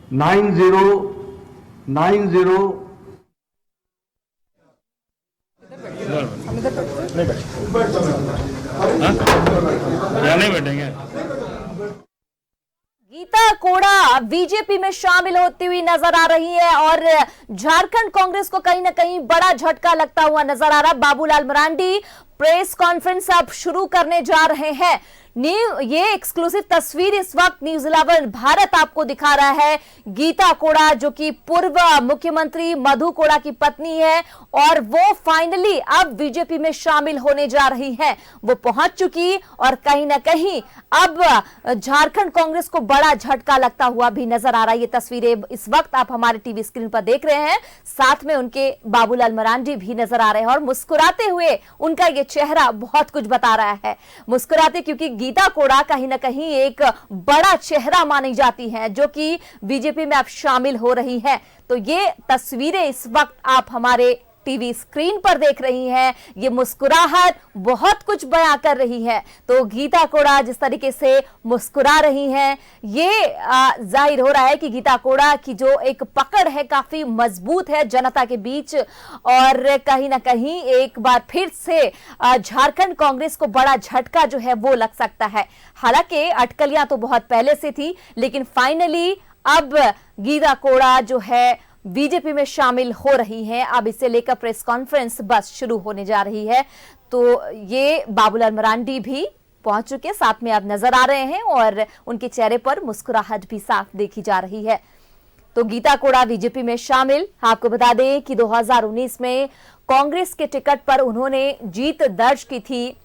9090 नहीं बैठेंगे। गीता कोड़ा बीजेपी में शामिल होती हुई नजर आ रही है और झारखंड कांग्रेस को कहीं ना कहीं बड़ा झटका लगता हुआ नजर आ रहा। बाबूलाल मरांडी प्रेस कॉन्फ्रेंस अब शुरू करने जा रहे हैं। ये एक्सक्लूसिव तस्वीर इस वक्त न्यूज 11 भारत आपको दिखा रहा है। गीता कोड़ा जो कि पूर्व मुख्यमंत्री मधु कोड़ा की पत्नी है और वो फाइनली अब बीजेपी में शामिल होने जा रही है। वो पहुंच चुकी और कहीं ना कहीं अब झारखंड कांग्रेस को बड़ा झटका लगता हुआ भी नजर आ रहा है। ये तस्वीरें इस वक्त आप हमारे टीवी स्क्रीन पर देख रहे हैं। साथ में उनके बाबूलाल मरांडी भी नजर आ रहे हैं और मुस्कुराते हुए उनका ये चेहरा बहुत कुछ बता रहा है। मुस्कुराते क्योंकि गीता कोड़ा कहीं ना कहीं एक बड़ा चेहरा मानी जाती है जो कि बीजेपी में अब शामिल हो रही है। तो ये तस्वीरें इस वक्त आप हमारे टीवी स्क्रीन पर देख रही हैं। ये मुस्कुराहट बहुत कुछ बयां कर रही है। तो गीता कोड़ा जिस तरीके से मुस्कुरा रही हैं, ये जाहिर हो रहा है कि गीता कोड़ा की जो एक पकड़ है काफी मजबूत है जनता के बीच और कहीं ना कहीं एक बार फिर से झारखंड कांग्रेस को बड़ा झटका जो है वो लग सकता है। हालांकि अटकलियां तो बहुत पहले से थी, लेकिन फाइनली अब गीता कोड़ा जो है बीजेपी में शामिल हो रही हैं। अब इसे लेकर प्रेस कॉन्फ्रेंस बस शुरू होने जा रही है। तो ये बाबूलाल मरांडी भी पहुंच चुके, साथ में अब नजर आ रहे हैं और उनके चेहरे पर मुस्कुराहट भी साफ देखी जा रही है। तो गीता कोड़ा बीजेपी में शामिल। आपको बता दें कि 2019 में कांग्रेस के टिकट पर उन्होंने जीत दर्ज की थी,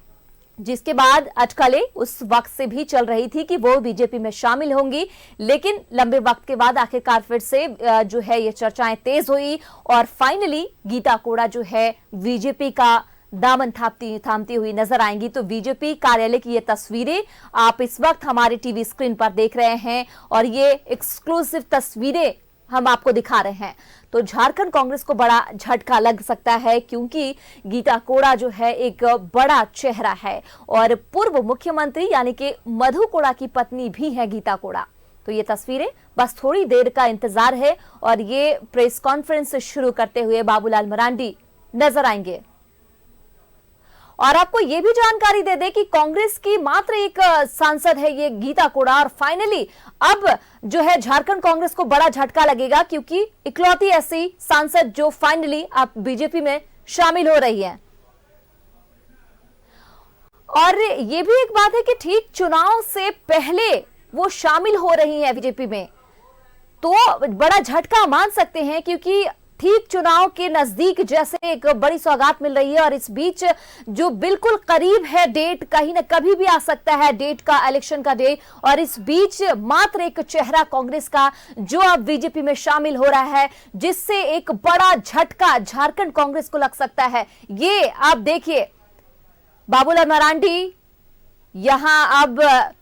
जिसके बाद अटकलें उस वक्त से भी चल रही थी कि वो बीजेपी में शामिल होंगी। लेकिन लंबे वक्त के बाद आखिरकार फिर से जो है ये चर्चाएं तेज हुई और फाइनली गीता कोड़ा जो है बीजेपी का दामन थामती हुई नजर आएंगी। तो बीजेपी कार्यालय की ये तस्वीरें आप इस वक्त हमारे टीवी स्क्रीन पर देख रहे हैं और ये एक्सक्लूसिव तस्वीरें हम आपको दिखा रहे हैं। तो झारखंड कांग्रेस को बड़ा झटका लग सकता है क्योंकि गीता कोड़ा जो है एक बड़ा चेहरा है और पूर्व मुख्यमंत्री यानी कि मधु कोड़ा की पत्नी भी है गीता कोड़ा। तो ये तस्वीरें बस थोड़ी देर का इंतजार है और ये प्रेस कॉन्फ्रेंस शुरू करते हुए बाबूलाल मरांडी नजर आएंगे। और आपको यह भी जानकारी दे दे कि कांग्रेस की मात्र एक सांसद है ये गीता कोड़ा और फाइनली अब जो है झारखंड कांग्रेस को बड़ा झटका लगेगा क्योंकि इकलौती ऐसी सांसद जो फाइनली अब बीजेपी में शामिल हो रही है। और ये भी एक बात है कि ठीक चुनाव से पहले वो शामिल हो रही है बीजेपी में, तो बड़ा झटका मान सकते हैं क्योंकि ठीक चुनाव के नजदीक जैसे एक बड़ी सौगात मिल रही है और इस बीच जो बिल्कुल करीब है डेट, कहीं ना कभी भी आ सकता है डेट का, इलेक्शन का डेट, और इस बीच मात्र एक चेहरा कांग्रेस का जो अब बीजेपी में शामिल हो रहा है जिससे एक बड़ा झटका झारखंड कांग्रेस को लग सकता है। ये आप देखिए बाबूलाल मरांडी यहां अब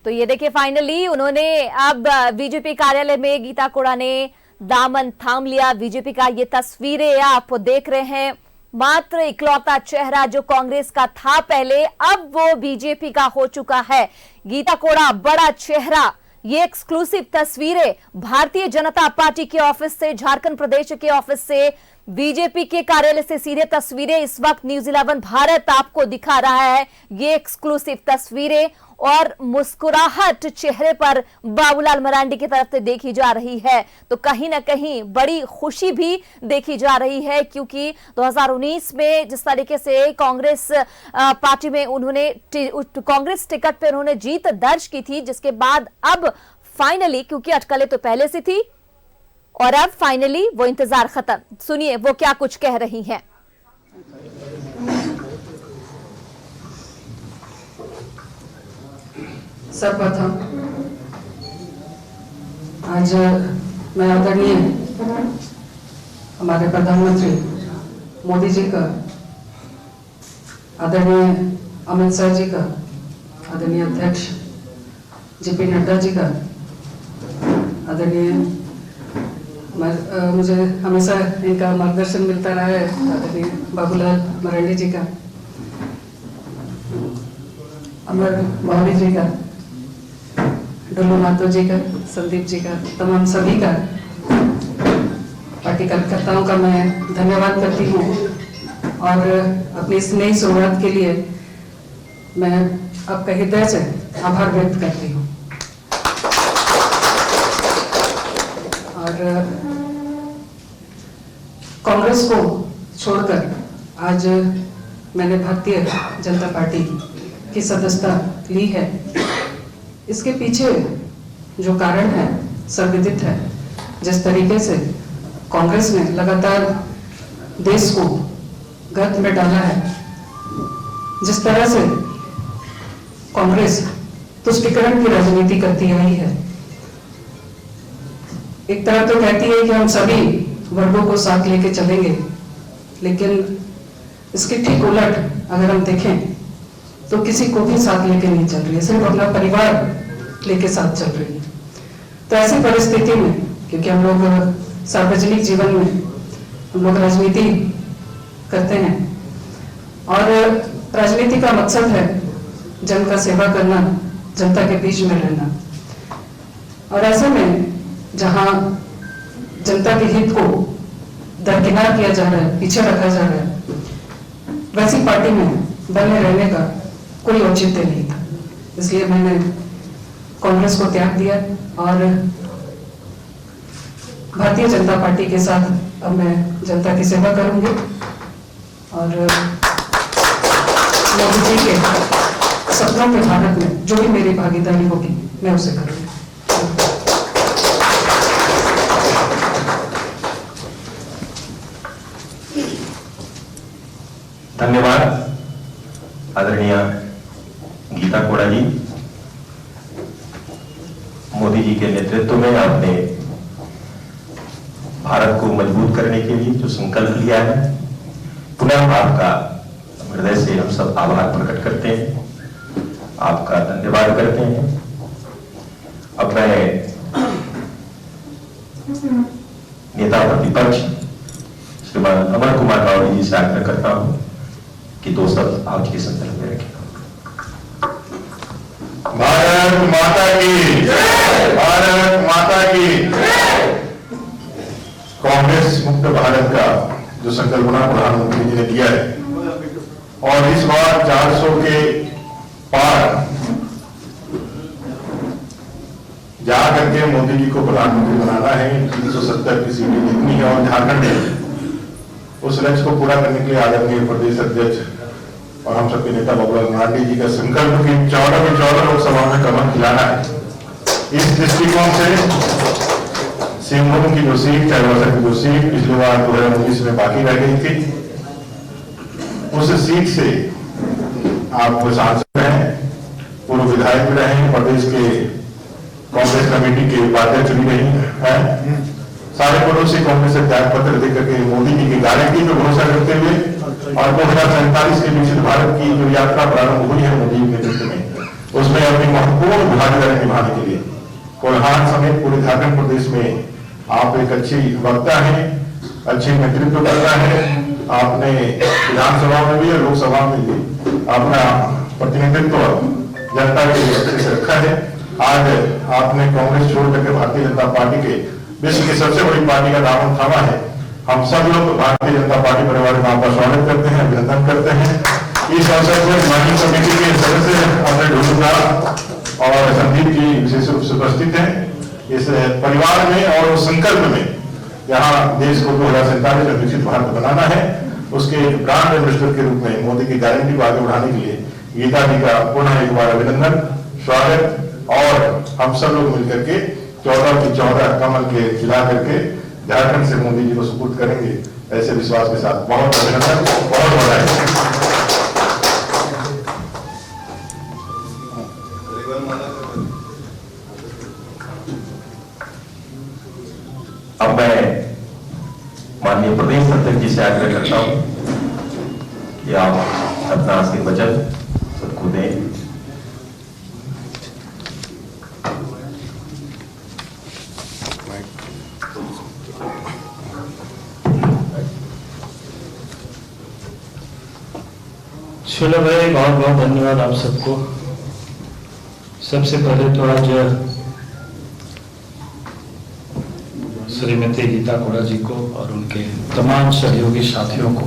तो ये देखिए फाइनली उन्होंने अब बीजेपी कार्यालय में गीता कोड़ा ने दामन थाम लिया। बीजेपी का ये तस्वीरें आप देख रहे हैं। मात्र इकलौता चेहरा जो कांग्रेस का था पहले, अब वो बीजेपी का हो चुका है। गीता कोड़ा बड़ा चेहरा। ये एक्सक्लूसिव तस्वीरें भारतीय जनता पार्टी के ऑफिस से, झारखंड प्रदेश के ऑफिस से, बीजेपी के कार्यालय से सीधे तस्वीरें इस वक्त न्यूज 11 भारत आपको दिखा रहा है। ये एक्सक्लूसिव तस्वीरें और मुस्कुराहट चेहरे पर बाबूलाल मरांडी की तरफ से देखी जा रही है। तो कहीं ना कहीं बड़ी खुशी भी देखी जा रही है क्योंकि 2019 में जिस तरीके से कांग्रेस पार्टी में उन्होंने कांग्रेस टिकट पर उन्होंने जीत दर्ज की थी, जिसके बाद अब फाइनली क्योंकि अटकलें तो पहले से थी और अब फाइनली वो इंतजार खत्म। सुनिए वो क्या कुछ कह रही हैं। सर्वप्रथम आज मैं आदरणीय हमारे प्रधानमंत्री मोदी जी का, आदरणीय अमित शाह जी का, आदरणीय अध्यक्ष जेपी नड्डा जी का, आदरणीय मुझे हमेशा इनका मार्गदर्शन मिलता रहा है, आदरणीय बाबूलाल मरांडी जी का, अमर मौली जी का, ढुल्लू मातो जी का, संदीप जी का, तमाम सभी का, पार्टी कार्यकर्ताओं का मैं धन्यवाद करती हूँ और अपनी इस नई शुरुआत के लिए मैं आपका हृदय से आभार व्यक्त करती हूँ। और कांग्रेस को छोड़कर आज मैंने भारतीय जनता पार्टी की सदस्यता ली है। इसके पीछे जो कारण है सर्वविदित है। जिस तरीके से कांग्रेस ने लगातार देश को गर्त में डाला है, जिस तरह से कांग्रेस तुष्टीकरण की राजनीति करती आई है, एक तरह तो कहती है कि हम सभी वर्गों को साथ लेके चलेंगे, लेकिन इसके ठीक उलट अगर हम देखें तो किसी को भी साथ लेके नहीं चल रही है, सिर्फ अपना परिवार लेके साथ चल रही है। तो ऐसी परिस्थिति में, क्योंकि हम लोग सार्वजनिक जीवन में हम लोग राजनीति करते हैं और राजनीति का मकसद है जन का सेवा करना, जनता के बीच में रहना। और ऐसे में जहां जनता के हित को दरकिनार किया जा रहा है, पीछे रखा जा रहा है, वैसी पार्टी में बने रहने का कोई औचित्य नहीं था। इसलिए मैंने कांग्रेस को त्याग दिया और भारतीय जनता पार्टी के साथ अब मैं जनता की सेवा करूंगी और मोदी जी के सपनों के भारत में जो भी मेरी भागीदारी होगी मैं उसे करूंगी। धन्यवाद आदरणीय गीता कोड़ा जी। मोदी जी के नेतृत्व में आपने भारत को मजबूत करने के लिए जो संकल्प लिया है, पुनः आपका हृदय से हम सब आभार प्रकट करते हैं, आपका धन्यवाद करते हैं। अब मैं नेता प्रतिपक्ष श्रीमान अमर कुमार राव जी से आग्रह करता हूं कि दो शब्द आज के संदर्भ में रखें। भारत माता की जय, भारत माता की जय। कांग्रेस मुक्त भारत का जो संकल्पना प्रधानमंत्री जी ने दिया है और इस बार 400 के पार जा करके मोदी जी को प्रधानमंत्री बनाना है, 370 की सीटें जीतनी है और झारखंड में उस लक्ष्य को पूरा करने के लिए आदरणीय प्रदेश अध्यक्ष और हम सबके नेता बाबूलाल मरांडी जी का संकल्प की 14 में 14 लोकसभा में कमल खिलाना है। इस दृष्टिकोण से सिंहभूम की जो सीट, चाईबासा की जो सीट पिछली बार 2019 में बाकी रह गई थी, उस सीट से आप सांसद हैं, पूर्व विधायक भी रहे, प्रदेश के कांग्रेस कमेटी के उपाध्यक्ष भी रही है। सारे पदों से कांग्रेस से त्याग पत्र देकर के मोदी जी की गारंटी पर भरोसा करते हुए और 2047 के विकसित भारत की जो यात्रा प्रारंभ हुई है मोदी जी के नेतृत्व में, उसमें अपनी महत्वपूर्ण भागीदारी निभाने के लिए कोल्हान समेत पूरे झारखंड प्रदेश में आप एक अच्छी वक्ता हैं, अच्छे नेतृत्व करता है। आपने विधानसभा में भी और लोकसभा में भी अपना प्रतिनिधित्व जनता के लिए अच्छे से रखा है। आज आपने कांग्रेस छोड़ करके भारतीय जनता पार्टी के विश्व की सबसे बड़ी पार्टी का दामन थामा है। हम सब लोग भारतीय जनता पार्टी परिवार में आपका स्वागत करते हैं, अभिनंदन करते हैं। इस अवसर पर माननीय कमेटी के सदस्य अपने ढुल्लू और संदीप जी विशेष रूप से उपस्थित हैं। इस परिवार में और उस संकल्प में यहाँ देश को 2047 में विकसित भारत बनाना है, उसके एक ब्रांड एम्बेसडर के रूप में मोदी की गारंटी को आगे बढ़ाने के लिए गीता जी का पुनः एक बार अभिनंदन, स्वागत और हम सब लोग मिलकर के 14 की 14 कमल के खिला करके झारखंड से मोदी जी को सुपुर्द करेंगे, ऐसे विश्वास के साथ बहुत अभिनंदन, बहुत बधाई। अब मैं माननीय प्रदेश अध्यक्ष जी से आग्रह करता हूं कि आप अपना आशीर्वचन सबको दें। चलो भाई, बहुत बहुत धन्यवाद आप सबको। सबसे पहले तो आज श्रीमती गीता कोड़ा जी को और उनके तमाम सहयोगी साथियों को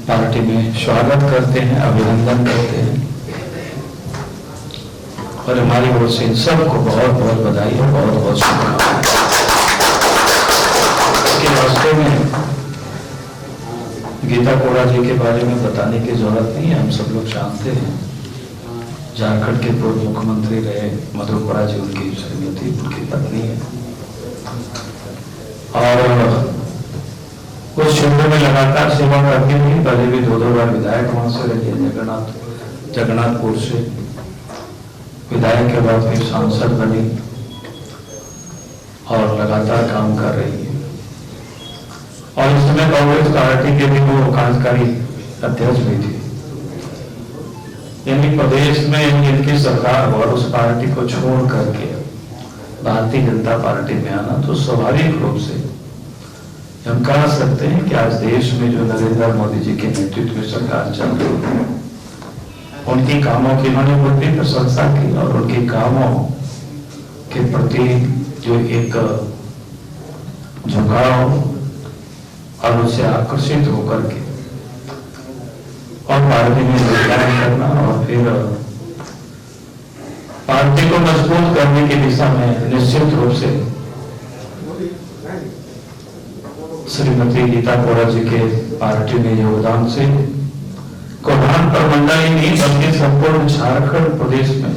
पार्टी में स्वागत करते हैं, अभिनंदन करते हैं और हमारी ओर से इन सबको बहुत बहुत बधाई और बहुत बहुत शुभकामनाएं। इसके वास्ते में गीता कोड़ा जी के बारे में बताने की जरूरत नहीं है, हम सब लोग जानते हैं। झारखंड के पूर्व मुख्यमंत्री रहे मधु कोड़ा जी, उनकी श्रीमती, उनकी पत्नी है और उस क्षेत्र में लगातार सेवा करती हुई पहले भी 2 बार विधायक वहां से रही है, जगन्नाथपुर से विधायक के बाद फिर सांसद बनी और लगातार काम कर रही है और इस समय कांग्रेस पार्टी के भी वो कार्यकारी अध्यक्ष भी थे। यानी प्रदेश में इनकी सरकार और उस पार्टी को छोड़ करके भारतीय जनता पार्टी में आना, तो स्वाभाविक रूप से हम कह सकते हैं कि आज देश में जो नरेंद्र मोदी जी के नेतृत्व में सरकार चल रही है, उनकी कामों की उन्होंने बड़ी प्रशंसा की और उनके कामों के प्रति जो एक झुकाव और उससे आकर्षित होकर के और पार्टी में योगदान करना और फिर पार्टी को मजबूत करने की दिशा में निश्चित रूप से श्रीमती गीता कोड़ा जी के पार्टी में योगदान से कोल्हान प्रमंडल ही नहीं बल्कि संपूर्ण झारखंड प्रदेश में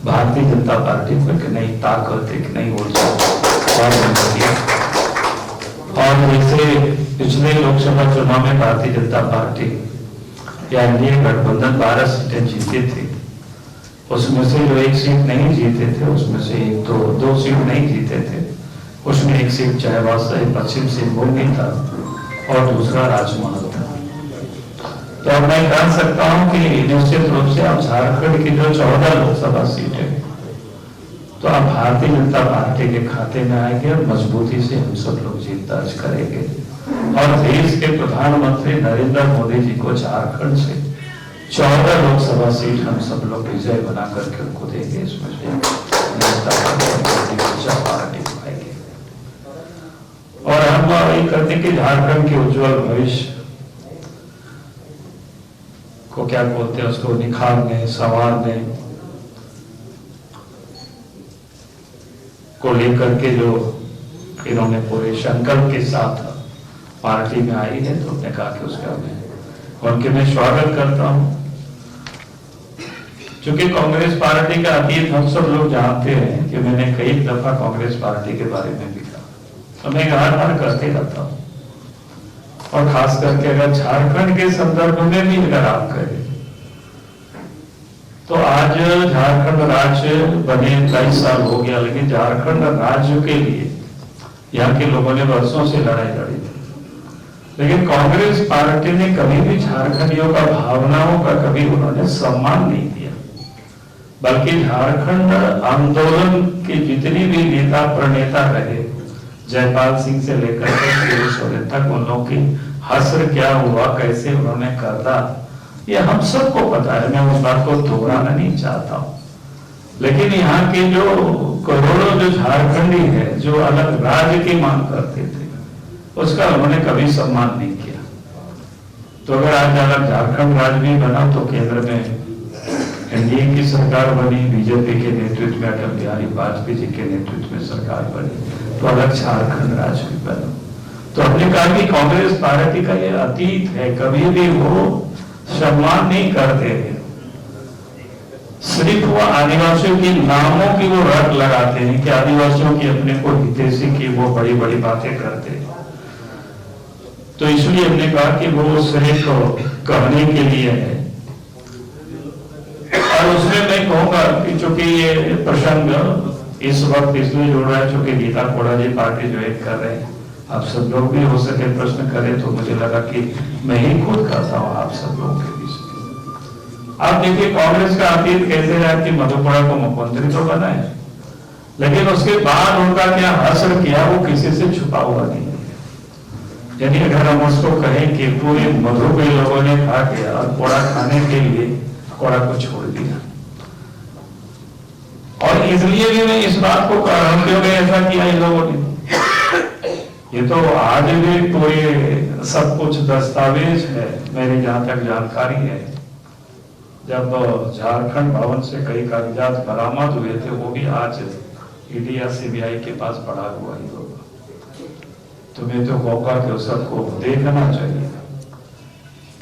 भारतीय जनता पार्टी को एक नई ताकत, एक नई ऊर्जा और जैसे पिछले लोकसभा चुनाव में भारतीय जनता पार्टी या एनडीए गठबंधन 12 सीटें जीते थे, उसमें से जो 1 सीट नहीं जीते थे उसमें से 2 सीट नहीं जीते थे, उसमें 1 सीट चाईबासा पश्चिम सिंहभूम में था और दूसरा राजमहल था। तो अब मैं कह सकता हूं कि निश्चित रूप से अब झारखंड की जो 14 लोकसभा सीट है तो अब भारतीय जनता पार्टी के खाते में आएंगे और मजबूती से हम सब लोग जीत दर्ज करेंगे और देश के प्रधानमंत्री नरेंद्र मोदी जी को झारखंड से 14 लोकसभा सीट हम सब लोग विजय बना करके उनको देंगे। इसमें से पार्टी पाएंगे और हम यही करते कि झारखंड के उज्जवल भविष्य को क्या बोलते हैं उसको निखारने, संवारने को लेकर के जो इन्होंने पूरे संकल्प के साथ पार्टी में आई है, तो हमने कहा कि उसका उनके मैं स्वागत करता हूं। चूंकि कांग्रेस पार्टी का अतीत हम सब लोग जानते हैं कि मैंने कई दफा कांग्रेस पार्टी के बारे में भी कहा, तो मैं हर बार करते रहता हूं और खास करके अगर झारखंड के संदर्भ में भी अगर आप करें तो आज झारखंड राज्य बने 22 साल हो गया, लेकिन झारखंड राज्य के लिए यहाँ के लोगों ने वर्षों से लड़ाई लड़ी थी, लेकिन कांग्रेस पार्टी ने कभी भी झारखंडियों का भावनाओं का कभी उन्होंने सम्मान नहीं किया, बल्कि झारखंड आंदोलन के जितने भी नेता प्रणेता रहे, जयपाल सिंह से लेकर के सोरेन तक, उन लोगों की हश्र क्या हुआ, कैसे उन्होंने करता, ये हम सबको पता है। मैं उस बात को दोहराना नहीं चाहता हूं, लेकिन यहाँ के जो करोड़ों जो झारखंडी है जो अलग राज्य की मांग करते थे, उसका उन्होंने कभी सम्मान नहीं किया। तो अगर आज अलग झारखंड राज्य भी बना तो केंद्र में एनडीए की सरकार बनी, बीजेपी के नेतृत्व में अटल बिहारी वाजपेयी जी के नेतृत्व में सरकार बनी, तो अलग झारखंड राज्य भी बना। तो हमने कहा कि कांग्रेस पार्टी का ये अतीत है, कभी भी वो सम्मान नहीं करते हैं, सिर्फ वो आदिवासियों के नामों की वो रट लगाते हैं कि आदिवासियों की अपने को हितैषी की वो बड़ी बड़ी बातें करते हैं। तो इसलिए हमने कहा कि वो सिर्फ कहने के लिए है। और उसमें मैं कहूंगा कि चूंकि ये प्रसंग इस वक्त इसलिए जुड़ रहा है चूंकि गीता कोड़ा जी पार्टी ज्वाइन कर रहे हैं, आप सब लोग भी हो सके प्रश्न करें, तो मुझे लगा कि मैं ही खुद करता हूं आप सब लोगों के बीच में। आप देखिए कांग्रेस का अतीत कैसे रहा कि मधु कोड़ा को मुख्यमंत्री तो बनाए, लेकिन उसके बाद उनका क्या असर किया वो किसी से छुपा हुआ नहीं है। यानी अगर हम उसको कहें कि पूरे मधु के लोगों ने खा किया और कोड़ा खाने के लिए कोड़ा को छोड़ दिया, और इसलिए भी मैं इस बात को कह रहा हूं क्योंकि ऐसा किया इन लोगों ने। ये तो आज भी पूरे सब कुछ दस्तावेज है, मेरी जहां तक जानकारी है। जब झारखंड भवन से कई कागजात बरामद हुए थे, वो भी आज ईडी या सीबीआई के पास पड़ा हुआ ही होगा। तुम्हें तो होगा कि उस सबको देखना चाहिए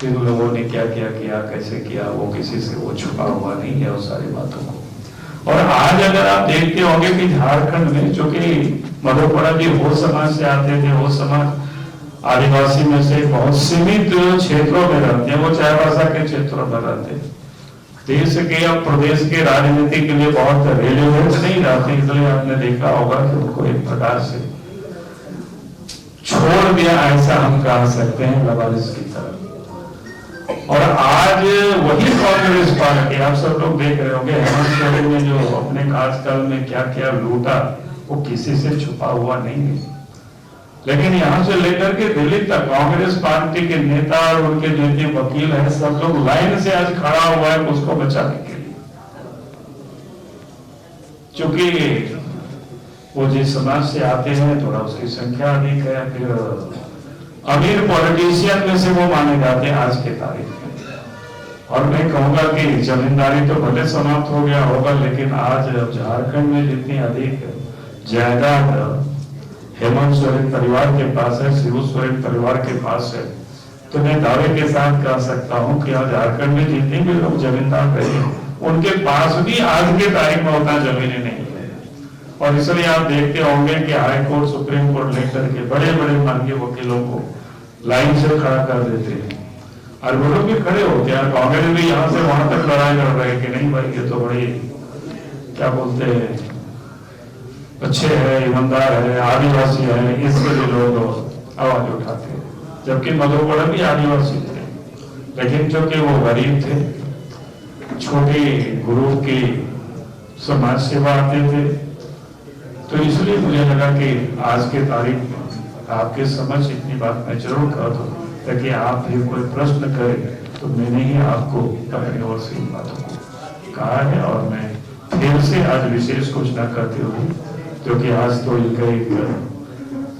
कि लोगों ने क्या क्या किया, कैसे किया, वो किसी से वो छुपा हुआ नहीं है उस सारी बातों को। और आज अगर आप देखते होंगे कि झारखंड में, चूंकि मधुपुरा जी वो समाज से आते थे, वो समाज आदिवासी में से बहुत सीमित क्षेत्रों में रहते हैं, वो चाईबासा के क्षेत्रों में रहते हैं। देश के अब प्रदेश के राजनीति के लिए बहुत रेलिवेंट नहीं रहते, इसलिए आपने देखा होगा कि उनको एक प्रकार से छोड़ दिया, ऐसा हम कह सकते हैं, लवारिस की तरह। और आज वही कांग्रेस पार्टी, आप सब लोग देख रहे होंगे, हेमंत सोरेन ने जो अपने कार्यकाल में क्या क्या लूटा, वो किसी से छुपा हुआ नहीं है। लेकिन यहां से लेकर के दिल्ली तक कांग्रेस पार्टी के नेता और उनके जो वकील हैं, सब लोग लाइन से आज खड़ा हुआ है उसको बचाने के लिए। चूंकि वो जिस समाज से आते हैं, थोड़ा उसकी संख्या अधिक है, फिर अमीर पॉलिटिशियन में से वो माने जाते हैं आज के तारीख में। और मैं कहूंगा कि जमींदारी तो भले समाप्त हो गया होगा, लेकिन आज झारखंड में जितनी अधिक जायदाद हेमंत सोरेन परिवार के पास है, शिबू सोरेन परिवार के पास है, तो मैं दावे के साथ कह सकता हूं कि आज झारखंड में जितने भी लोग जमींदार रहे, उनके पास भी आज के तारीख में उतना जमीनें नहीं है। और इसलिए आप देखते होंगे कि हाई कोर्ट, सुप्रीम कोर्ट लेकर के बड़े बड़े माननीय वकीलों को लाइन से खड़ा कर देते हैं, और वो लोग भी खड़े होते हैं। कांग्रेस भी यहाँ से वहां तक लड़ाई कर रहे हैं कि नहीं भाई, ये तो बड़ी क्या बोलते हैं, अच्छे है, ईमानदार है, आदिवासी है, इसके लिए लोग आवाज उठाते हैं। जबकि मधुपुरा भी आदिवासी थे, लेकिन चूंकि वो गरीब थे, छोटे गुरु की समाज सेवा आते थे, तो इसलिए मुझे लगा कि आज के तारीख में आपके समझ इतनी बात मैं जरूर कर दूं, ताकि आप भी कोई प्रश्न करें तो मैंने ही आपको अपनी ओर से इन बातों को कहा है। और मैं फिर से आज विशेष कुछ न करते हुए, क्योंकि आज तो इनका एक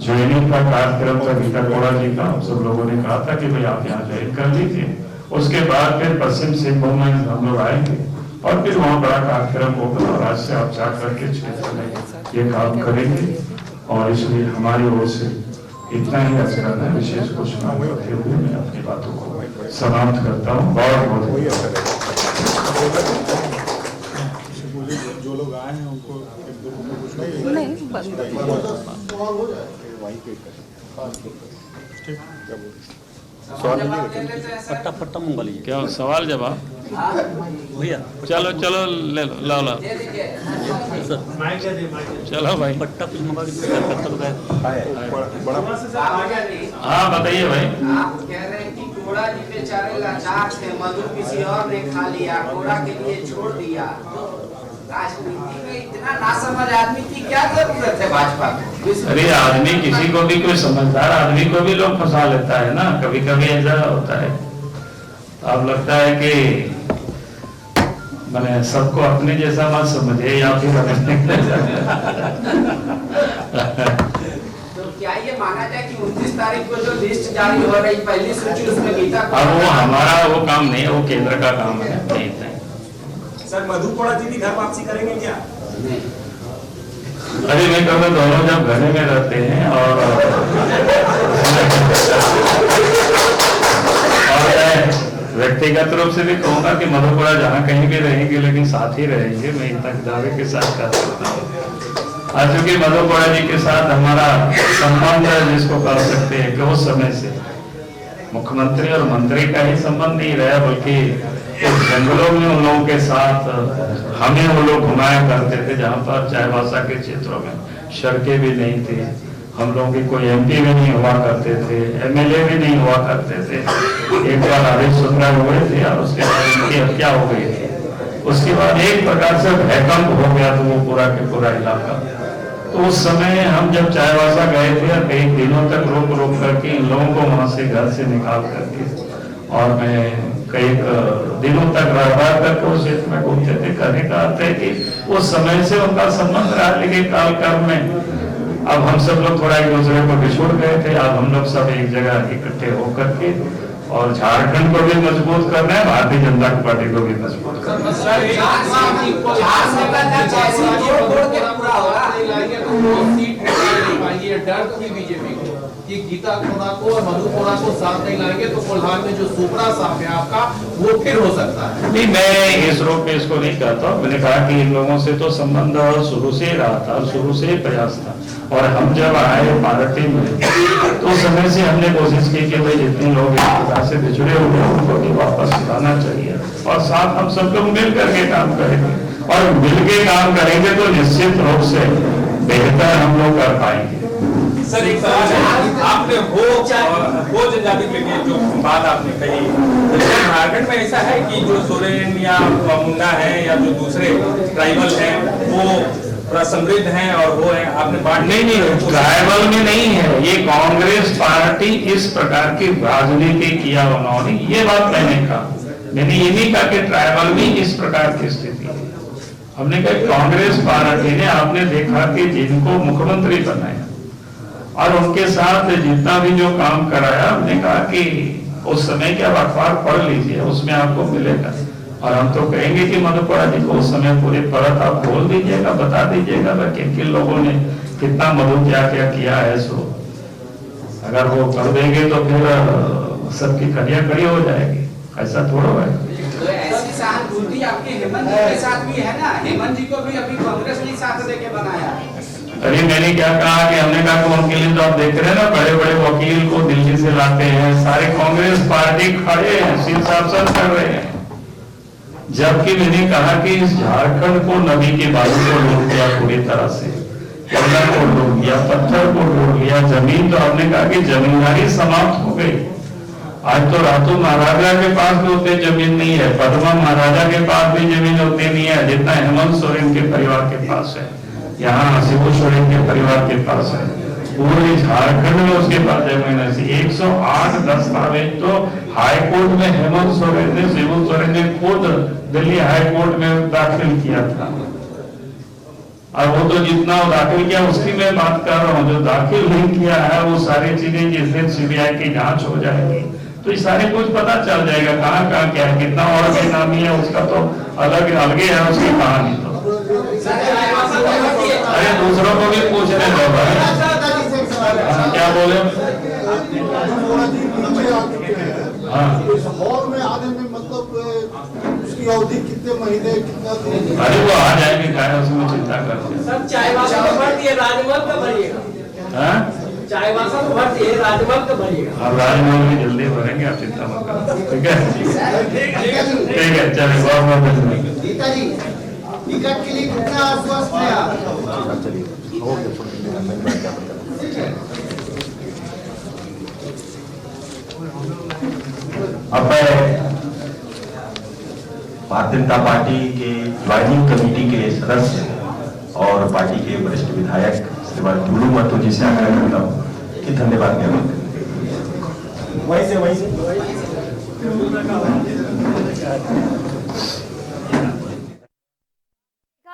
ज्वाइनिंग का कार्यक्रम था गीता कोड़ा जी का, सब लोगों ने कहा था कि भाई आप यहाँ ज्वाइन कर लीजिए, उसके बाद फिर पश्चिम सिंहभूम में हम लोग आएंगे और फिर वहाँ बड़ा कार्यक्रम होगा, और आज से आप जाकर के क्षेत्र में ये काम करेंगे। और इसलिए हमारी ओर से इतना ही अर्ज करना है, विशेष कुछ न करते हुए मैं अपनी बातों को समाप्त करता हूँ। बहुत बहुत जो लोग आए हैं उनको पट्टा पट्टा मंगवा लीजिए। क्या सवाल जवाब भैया चलो चलो ले लो, ला ला चलो भाई, पट्टा कुछ मंगा के हाँ बताइए भाई। आप कह रहे हैं कि कोड़ा जी बेचारे लाचार थे, मधु किसी और ने खा लिया, कोड़ा के लिए छोड़ दिया। राजनीति में इतना नासमझ आदमी की क्या जरूरत है भाजपा को? अरे आदमी, किसी को भी, कोई समझदार आदमी को भी लोग फंसा लेता है ना, कभी कभी ऐसा होता है। अब लगता है कि मैंने सबको अपने जैसा मत समझे, या फिर तो क्या ये माना जाए कि 29 तारीख को जो लिस्ट जारी हो रही, पहली सूची, उसमें गीता अब वो हमारा वो काम नहीं है, वो केंद्र का काम है। नहीं सर, मधु कोड़ा जी भी घर वापसी करेंगे क्या? अरे मैं कहूँगा दोनों जब घर में रहते हैं और व्यक्तिगत रूप से भी कहूंगा कि मधुपुरा जहाँ कहीं भी रहेंगे, लेकिन साथ ही रहेंगे, मैं इतना दावे के साथ कह सकता हूँ। आज चूंकि मधुपुरा जी के साथ हमारा संबंध है, जिसको कह सकते हैं कि उस समय से मुख्यमंत्री और मंत्री का ही संबंध नहीं रहा, बल्कि जंगलों में उन लोगों के साथ हमें वो लोग घुमाया करते थे, जहाँ पर चाईबासा के क्षेत्रों में सड़कें भी नहीं थी, हम लोगों की कोई एमपी भी नहीं हुआ करते थे, एमएलए भी नहीं हुआ करते थे। एक बार हरीश सुंदरा हुए थे और उसके बाद उनकी हत्या हो गई थी। उसके बाद एक प्रकार से भूकंप हो गया तो वो पूरा के पूरा इलाका। तो उस समय हम जब चाईबासा गए थे, कई दिनों तक रोक रोक करके इन लोगों को वहां से घर से निकाल करके, और मैं कई दिनों तक रह करके उस क्षेत्र में घूमते थे। कहने का अर्थ है कि उस समय से उनका संबंध रहा, लेकिन कालक्रम में अब हम सब लोग थोड़ा एक दूसरे को बिछोड़ गए थे, अब हम लोग सब एक जगह इकट्ठे होकर के और झारखंड को भी मजबूत करना है, भारतीय जनता पार्टी को भी मजबूत करना है। डर की बीजेपी को कि गीता कोड़ा को और मधु कोड़ा को साथ नहीं लाएंगे तो कोल्हान में जो सुपड़ा साफ है आपका वो फिर हो सकता है। नहीं, मैं इस रूप में इसको नहीं कहता। मैंने कहा कि इन लोगों से तो संबंध शुरू से ही रहा था, शुरू से ही प्रयास था, और हम जब आए पार्टी में तो समय से हमने कोशिश की कि भाई जितने लोग एक प्रकार से बिछड़े हुए हैं उनको भी वापस लाना चाहिए, और साथ हम सब लोग मिल करके काम करेंगे, और मिल के काम करेंगे तो निश्चित रूप से बेहतर हम लोग कर पाएंगे। सर एक सवाल है, आपने वो जनजाति के लिए जो बात आपने कही, तो झारखंड में ऐसा है कि जो सोरेन या मुंडा है या जो दूसरे ट्राइबल हैं वो समृद्ध हैं और वो है आपने बात नहीं, ट्राइबल में नहीं है, ये कांग्रेस पार्टी इस प्रकार की राजनीति किया उन्होंने, ये बात मैंने कहा। मैंने ये नहीं कहा कि ट्राइबल में इस प्रकार की स्थिति है। हमने कहा कांग्रेस पार्टी ने, आपने देखा कि जिनको मुख्यमंत्री बनाया और उनके साथ जितना भी जो काम कराया, हमने कहा कि उस समय के अब अखबार पढ़ लीजिए, उसमें आपको मिलेगा। और हम तो कहेंगे कि मधुपुरा जी को उस समय पूरे परत आप बोल दीजिएगा, बता दीजिएगा किन किन लोगों ने कितना मधु क्या क्या किया है। सो अगर वो कर देंगे तो फिर सबकी कड़ियां खड़ी हो जाएगी, ऐसा थोड़ा है। तो ऐसी सहानुभूति आपके हेमंत जी के साथ भी है ना, हेमंत जी को भी अभी कांग्रेस ने साथ देके बनाया। अरे मैंने क्या कहा कि हमने कहा कि उनके लिए तो आप देख रहे हैं ना, बड़े बड़े वकील को दिल्ली से लाते हैं, सारे कांग्रेस पार्टी खड़े हैं, शीर्षासन कर रहे हैं। जबकि मैंने कहा कि इस झारखंड को नदी के बाजू को लूट लिया पूरी तरह से, कोयला को लूट लिया, पत्थर को लूट लिया, जमीन, तो हमने कहा कि जमींदारी समाप्त हो गई। आज तो रातू महाराजा के पास भी उतनी जमीन नहीं है, पद्मा महाराजा के पास भी जमीन उतनी नहीं है जितना हेमंत सोरेन के परिवार के पास है, यहाँ शिबू सोरेन के परिवार के पास है। पूरे झारखंड में उसके पास जमीन है। 108 दस्तावेज तो हाई कोर्ट में हेमंत सोरेन ने, शिबू सोरेन ने खुद दिल्ली हाई कोर्ट में दाखिल किया था। और वो तो जितना दाखिल किया उसकी मैं बात कर रहा हूँ, जो दाखिल नहीं किया है वो सारी चीजें जिस दिन सीबीआई की जांच हो जाएगी तो ये सारे कुछ पता चल जाएगा, कहाँ कहाँ क्या है, कितना और बेनामी है, उसका तो अलग अलगे है उसकी कहानी। तो अरे दूसरों को भी पूछने दो भाई, क्या बोले? हाँ, हॉल में आने में मतलब उसकी अवधि कितने महीने, कितना दिन? अरे वो आ जाएंगे, क्या है उसमें चिंता करते हैं। सर चायवासा तो भर दिए, राजमहल कब भरिएगा? चायवासा तो भर दिए, राजमहल कब भरिएगा? अब राजमहल में जल्दी भरेंगे, आप चिंता मत करो। ठीक है, चलिए बहुत धन्यवाद। गीता जी, टिकट के लिए कितना आश्वस्त है आप? अब मैं भारतीय जनता पार्टी के ज्वाइनिंग कमेटी के सदस्य और पार्टी के वरिष्ठ विधायक श्रीमान टुल्लू महतो जी से आग्रह करता हूँ कि धन्यवाद ज्ञापन करें। वैसे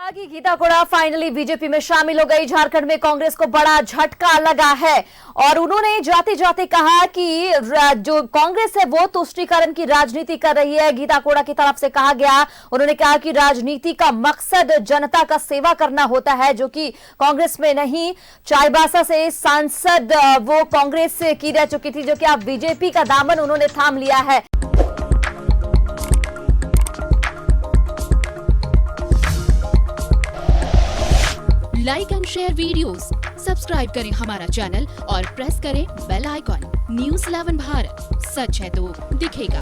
कि गीता कोड़ा फाइनली बीजेपी में शामिल हो गई। झारखंड में कांग्रेस को बड़ा झटका लगा है और उन्होंने जाते जाते कहा कि जो कांग्रेस है वो तुष्टीकरण की राजनीति कर रही है। गीता कोड़ा की तरफ से कहा गया, उन्होंने कहा कि राजनीति का मकसद जनता का सेवा करना होता है, जो कि कांग्रेस में नहीं। चाईबासा से सांसद वो कांग्रेस की रह चुकी थी, जो कि अब बीजेपी का दामन उन्होंने थाम लिया है। Like and share videos, subscribe करें हमारा चैनल और प्रेस करें बेल आइकॉन। News 11 भारत, सच है तो दिखेगा।